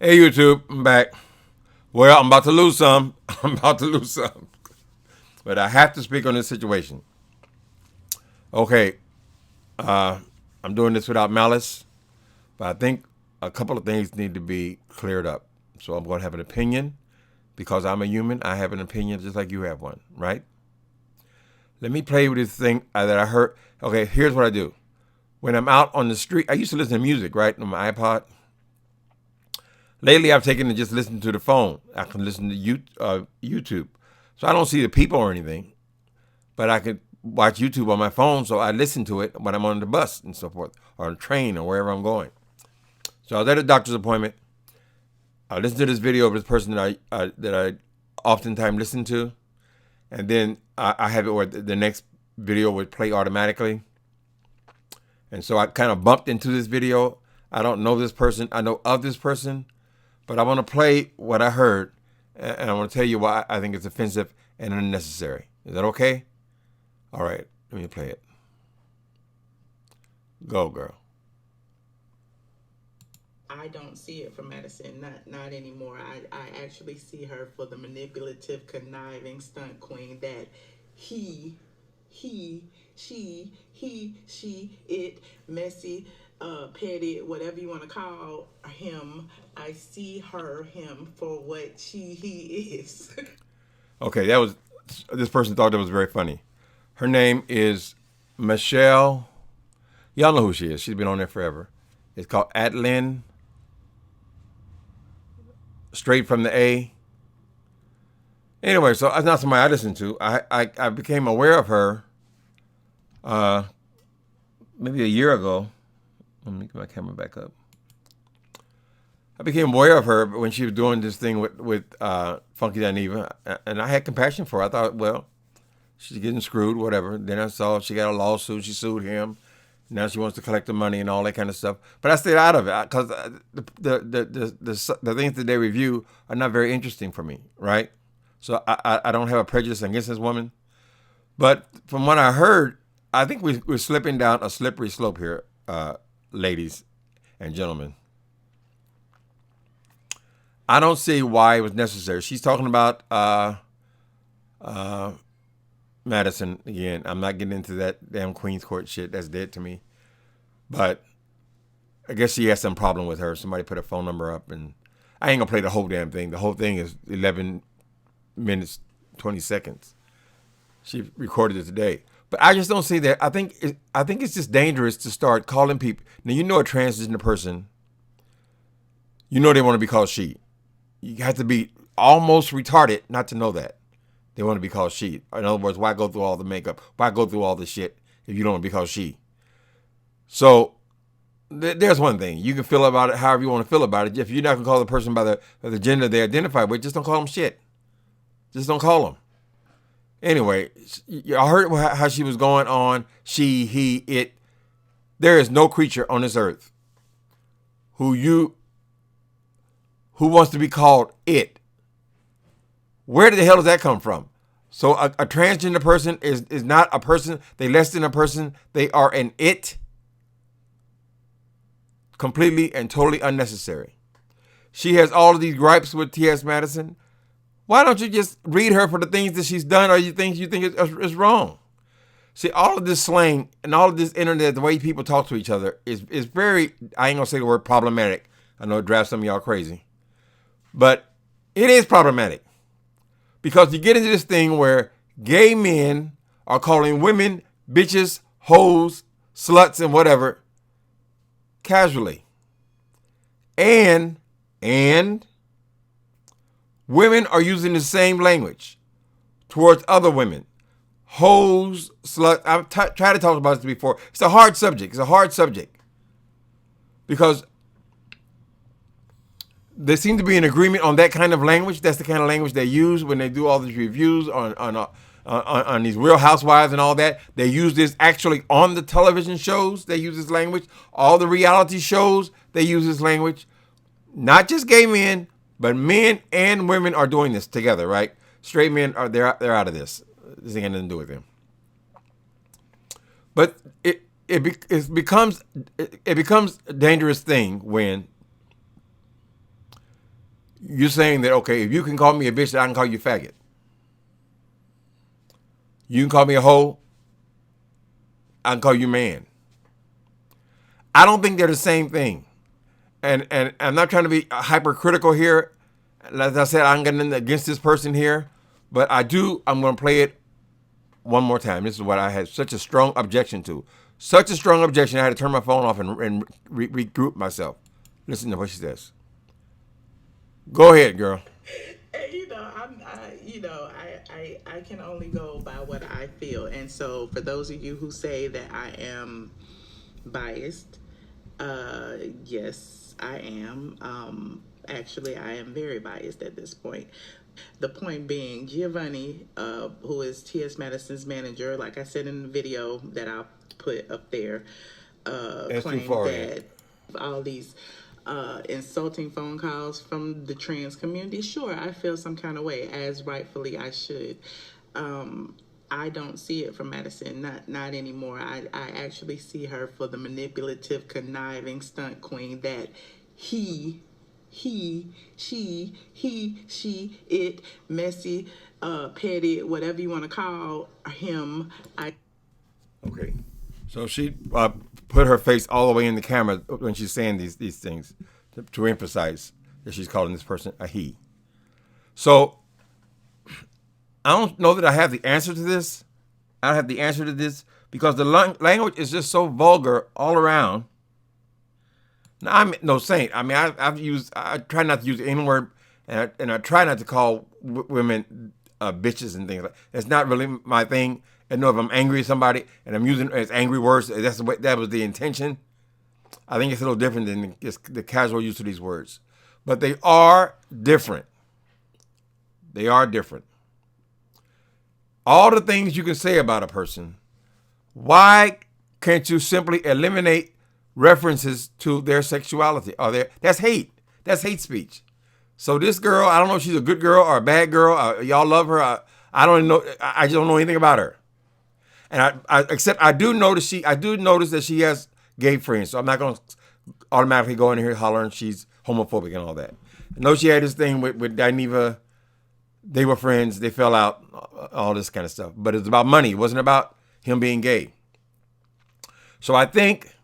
Hey YouTube, I'm back. Well, I'm about to lose some. I'm about to lose some. But I have to speak on this situation. Okay, I'm doing this without malice, but I think a couple of things need to be cleared up. So I'm going to have an opinion because I'm a human. I have an opinion just like you have one, right? Let me play with this thing that I heard. Okay, here's what I do. When I'm out on the street, I used to listen to music, right, on my iPod. Lately, I've taken to just listen to the phone. I can listen to YouTube. So I don't see the people or anything, but I could watch YouTube on my phone, so I listen to it when I'm on the bus and so forth, or on a train or wherever I'm going. So I was at a doctor's appointment. I listened to this video of this person that I oftentimes listen to, and then I have it where the next video would play automatically. And so I kind of bumped into this video. I don't know this person. I know of this person, but I want to play what I heard, and I want to tell you why I think it's offensive and unnecessary. Is that okay? All right, let me play it. Go, girl. I don't see it for Madison, not anymore. I actually see her for the manipulative, conniving stunt queen that he, she, it, messy, petty, whatever you want to call him. I see him for what he is. Okay, this person thought that was very funny. Her name is Michelle. Y'all know who she is. She's been on there forever. It's called ATLien, straight from the A. Anyway, so that's not somebody I listen to. I became aware of her maybe a year ago. Let me get my camera back up. I became aware of her when she was doing this thing with Funky Dineva, and I had compassion for her. I thought, well, she's getting screwed, whatever. Then I saw she got a lawsuit. She sued him. Now she wants to collect the money and all that kind of stuff. But I stayed out of it because the things that they review are not very interesting for me, right? So I don't have a prejudice against this woman. But from what I heard, I think we're slipping down a slippery slope here, ladies and gentlemen. I don't see why it was necessary. She's talking about Madison again. I'm not getting into that damn Queen's Court shit. That's dead to me. But I guess she has some problem with her. Somebody put a phone number up, and I ain't gonna play the whole damn thing. The whole thing is 11 minutes, 20 seconds. She recorded it today. But I just don't see that. I think it's just dangerous to start calling people. Now, you know a transgender person, you know they want to be called she. You have to be almost retarded not to know that. They want to be called she. In other words, why go through all the makeup? Why go through all the shit if you don't want to be called she? So there's one thing. You can feel about it however you want to feel about it. If you're not going to call the person by the gender they identify with, just don't call them shit. Just don't call them. Anyway, I heard how she was going on. She, he, it. There is no creature on this earth who wants to be called it. Where the hell does that come from? So a transgender person is not a person. They less than a person. They are an it. Completely and totally unnecessary. She has all of these gripes with T.S. Madison. Why don't you just read her for the things that she's done or you think is wrong? See, all of this slang and all of this internet, the way people talk to each other is very, I ain't gonna say the word problematic. I know it drives some of y'all crazy. But it is problematic. Because you get into this thing where gay men are calling women bitches, hoes, sluts, and whatever casually. And women are using the same language towards other women. Hoes, sluts. I've tried to talk about this before. It's a hard subject. Because there seems to be an agreement on that kind of language. That's the kind of language they use when they do all these reviews on these Real Housewives and all that. They use this actually on the television shows. They use this language. All the reality shows, they use this language. Not just gay men, but men and women are doing this together, right? Straight men they're out of this. This ain't got nothing to do with them. But it becomes a dangerous thing when you're saying that, okay, if you can call me a bitch, I can call you a faggot. You can call me a hoe, I can call you man. I don't think they're the same thing. And I'm not trying to be hypercritical here. As I said, I'm getting against this person here, but I'm going to play it one more time. This is what I had such a strong objection to. Such a strong objection, I had to turn my phone off and regroup myself. Listen to what she says. Go ahead, girl. I can only go by what I feel. And so for those of you who say that I am biased, yes, I am. Actually, I am very biased at this point. The point being, Giovanni, who is T.S. Madison's manager, like I said in the video that I'll put up there, claimed that all these insulting phone calls from the trans community. Sure, I feel some kind of way, as rightfully I should. I don't see it from Madison, not anymore. I actually see her for the manipulative, conniving stunt queen that he, she, it, messy, petty, whatever you want to call him. Okay. So she put her face all the way in the camera when she's saying these things to emphasize that she's calling this person a he. So I don't know that I have the answer to this. I don't have the answer to this because the language is just so vulgar all around. Now, I'm no saint. I mean, I try not to use the N word, and I try not to call women bitches and things like that. It's not really my thing. And know if I'm angry at somebody and I'm using it as angry words, that was the intention. I think it's a little different than just the casual use of these words. But they are different. They are different. All the things you can say about a person, why can't you simply eliminate references to their sexuality? That's hate. That's hate speech. So this girl, I don't know if she's a good girl or a bad girl. Y'all love her. I don't know. I just don't know anything about her. And I do notice that she has gay friends. So I'm not going to automatically go in here hollering she's homophobic and all that. I know she had this thing with Dineva. They were friends. They fell out. All this kind of stuff. But it's about money. It wasn't about him being gay. So I think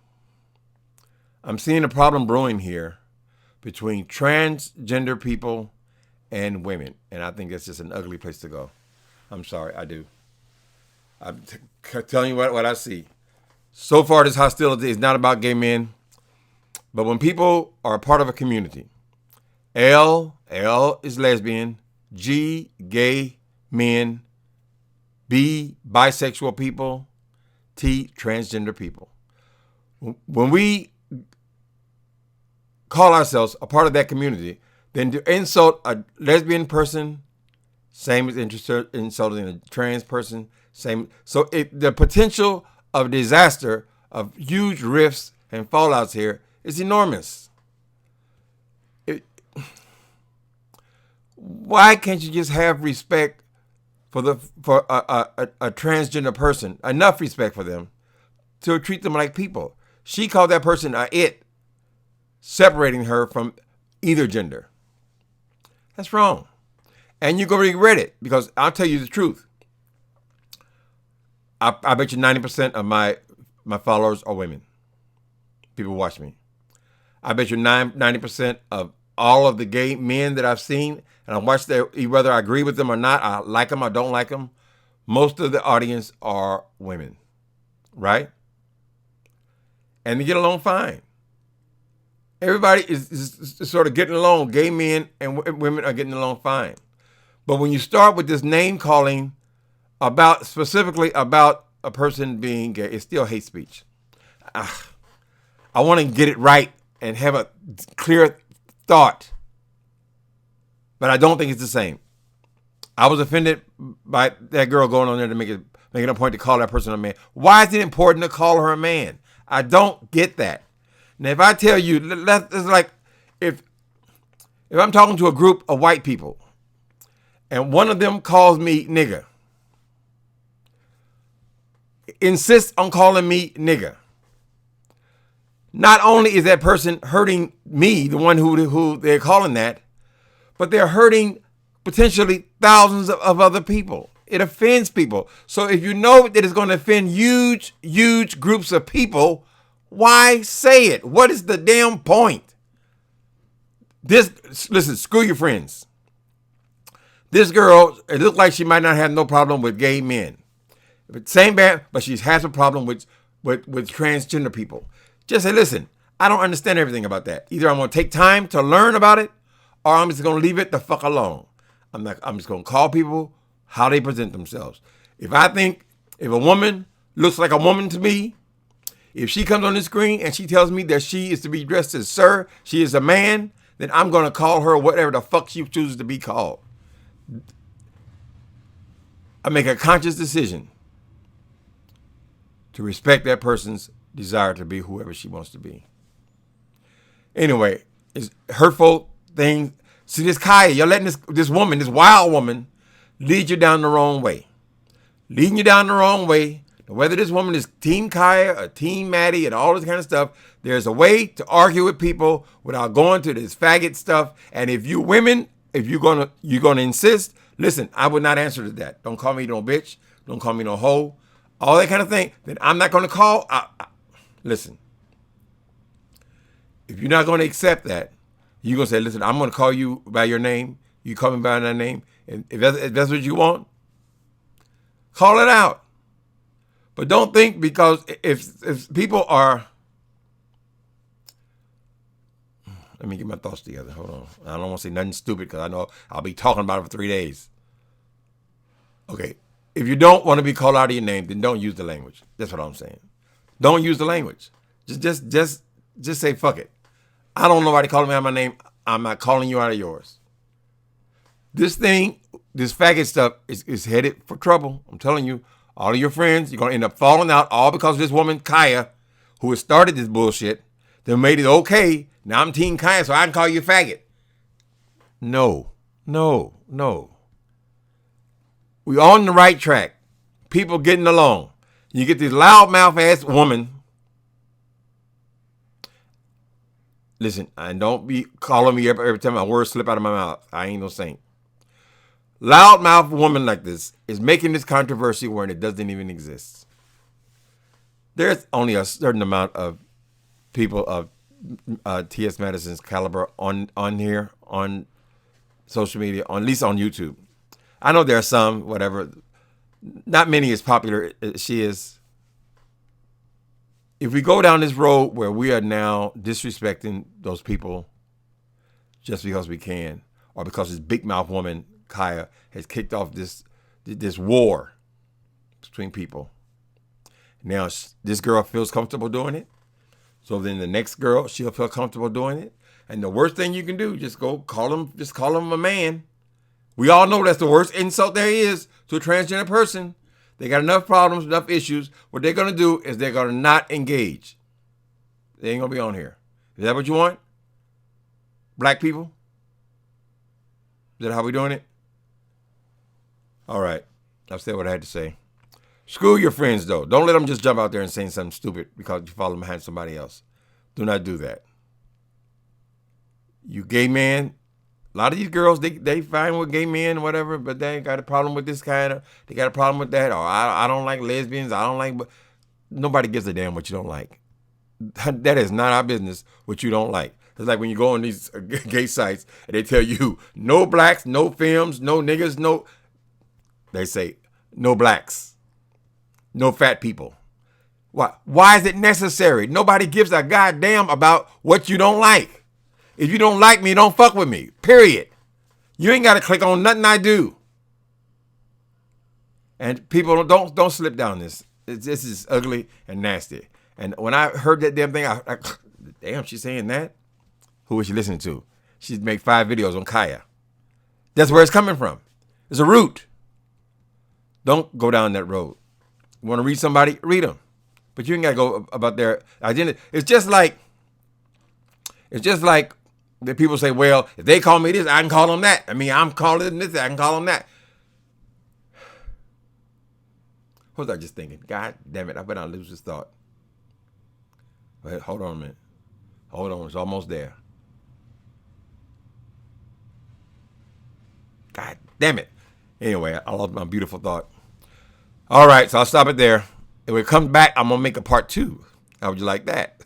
I'm seeing a problem brewing here between transgender people and women. And I think that's just an ugly place to go. I'm sorry. I do. I'm telling you what I see. So far, this hostility is not about gay men. But when people are a part of a community, L is lesbian, G, gay men, B, bisexual people, T, transgender people. When we call ourselves a part of that community, then to insult a lesbian person, same as insulting a trans person, same. So the potential of disaster, of huge rifts and fallouts here is enormous. Why can't you just have respect for a transgender person? Enough respect for them to treat them like people. She called that person a it, separating her from either gender. That's wrong. And you're going to regret it because I'll tell you the truth. I bet you 90% of my followers are women. People watch me. I bet you 90% of all of the gay men that I've seen, and I watch whether I agree with them or not, I like them, I don't like them, most of the audience are women, right? And they get along fine. Everybody is sort of getting along. Gay men and women are getting along fine. But when you start with this name calling specifically about a person being gay, it's still hate speech. I want to get it right and have a clear thought, but I don't think it's the same. I was offended by that girl going on there to making a point to call that person a man. Why is it important to call her a man? I don't get that. Now, if I tell you, it's like if I'm talking to a group of white people and one of them calls me nigger, insists on calling me nigger, not only is that person hurting me, the one who they're calling that, but they're hurting potentially thousands of other people. It offends people. So if you know that it's going to offend huge groups of people, why say it? What is the damn point? Listen, screw your friends. This girl, it looks like she might not have no problem with gay men. Same bad, but she has a problem with transgender people. Just say, listen, I don't understand everything about that. Either I'm going to take time to learn about it, or I'm just going to leave it the fuck alone. I'm just going to call people how they present themselves. If a woman looks like a woman to me, if she comes on the screen and she tells me that she is to be dressed as sir, she is a man, then I'm going to call her whatever the fuck she chooses to be called. I make a conscious decision to respect that person's desire to be whoever she wants to be. Anyway, it's hurtful thing. See, this Kaya, you're letting this woman, this wild woman, lead you down the wrong way. Leading you down the wrong way. Whether this woman is Team Kaya or Team Maddie and all this kind of stuff, there's a way to argue with people without going to this faggot stuff. And if you women, if you're gonna insist, listen, I would not answer to that. Don't call me no bitch. Don't call me no hoe. All that kind of thing. Then I'm not gonna call. Listen. If you're not gonna accept that, you're gonna say, listen, I'm gonna call you by your name. You call me by that name. And if that's what you want, call it out. But don't think because if people are, let me get my thoughts together. Hold on. I don't want to say nothing stupid because I know I'll be talking about it for 3 days. Okay. If you don't want to be called out of your name, then don't use the language. That's what I'm saying. Don't use the language. Just say fuck it. I don't know nobody calling me out of my name. I'm not calling you out of yours. This faggot stuff is headed for trouble. I'm telling you, all of your friends, you're going to end up falling out all because of this woman, Kaya, who has started this bullshit. They made it okay. Now I'm Team Kaya, so I can call you a faggot. No. We on the right track. People getting along. You get this loudmouth ass woman. Listen, and don't be calling me every time my words slip out of my mouth. I ain't no saint. Loudmouth woman like this is making this controversy when it doesn't even exist. There's only a certain amount of people of T.S. Madison's caliber on here, on social media, at least on YouTube. I know there are some, whatever. Not many as popular as she is. If we go down this road where we are now disrespecting those people just because we can, or because this big mouth woman, Kaya, has kicked off this war between people. Now this girl feels comfortable doing it. So then the next girl, she'll feel comfortable doing it. And the worst thing you can do, just call him a man. We all know that's the worst insult there is to a transgender person. They got enough problems, enough issues. What they're going to do is they're going to not engage. They ain't going to be on here. Is that what you want? Black people? Is that how we doing it? All right. I've said what I had to say. Screw your friends, though. Don't let them just jump out there and say something stupid because you follow behind somebody else. Do not do that. You gay man, a lot of these girls, they fine with gay men or whatever, but they got a problem with this kind of, they got a problem with that. Or I don't like lesbians. I don't like, nobody gives a damn what you don't like. That is not our business what you don't like. It's like when you go on these gay sites and they tell you no blacks, no femmes, no niggas, no, they say no blacks, no fat people. Why is it necessary? Nobody gives a goddamn about what you don't like. If you don't like me, don't fuck with me. Period. You ain't got to click on nothing I do. And people don't slip down this. This is ugly and nasty. And when I heard that damn thing, I damn, she's saying that. Who is she listening to? She'd make 5 videos on Kaya. That's where it's coming from. It's a root. Don't go down that road. You want to read somebody? Read them. But you ain't got to go about their identity. It's just like the people say, well, if they call me this, I can call them that. I mean, I'm calling this, I can call them that. What was I just thinking? God damn it, I better not lose this thought. Wait, hold on a minute. Hold on, it's almost there. God damn it. Anyway, I lost my beautiful thought. All right, so I'll stop it there. And when it comes back, I'm going to make a part 2. How would you like that?